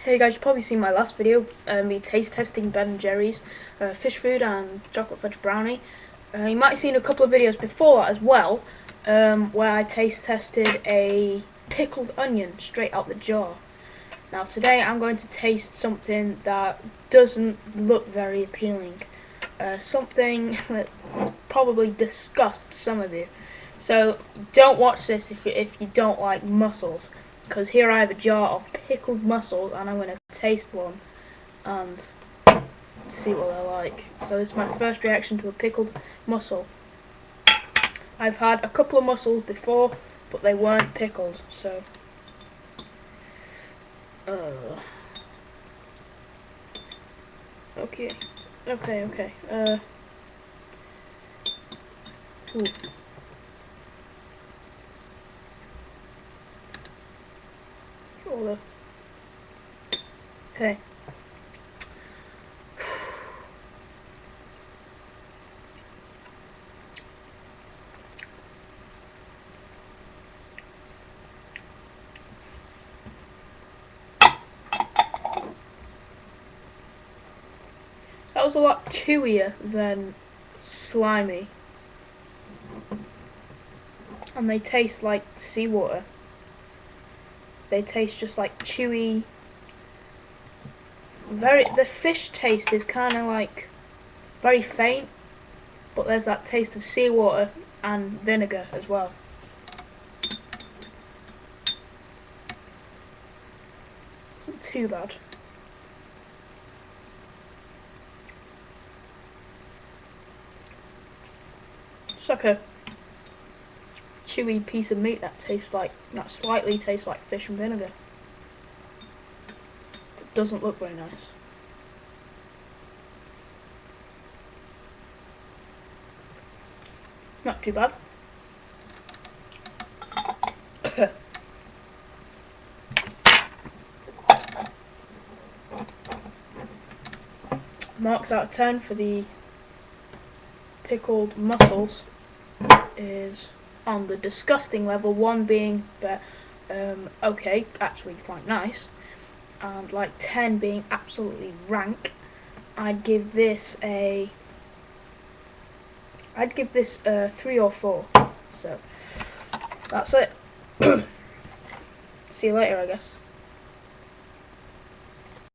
Hey guys, you've probably seen my last video, me taste testing Ben & Jerry's fish food and chocolate fudge brownie. You might have seen a couple of videos before that as well, where I taste tested a pickled onion straight out the jar. Now today I'm going to taste something that doesn't look very appealing, something that probably disgusts some of you. So don't watch this if you don't like mussels. Because here I have a jar of pickled mussels and I'm going to taste one and see what they're like. So this is my first reaction to a pickled mussel. I've had a couple of mussels before, but they weren't pickled, so okay. Ooh. Okay. That was a lot chewier than slimy. And they taste like seawater. They taste just like chewy. The fish taste is kind of like very faint, but there's that taste of seawater and vinegar as well. Isn't too bad. It's like a chewy piece of meat that slightly tastes like fish and vinegar. It doesn't look very nice. Not too bad. Marks out of 10 for the pickled mussels is on the disgusting level, 1 being okay, actually quite nice, and like 10 being absolutely rank. I'd give this 3 or 4. So that's it. See you later, I guess.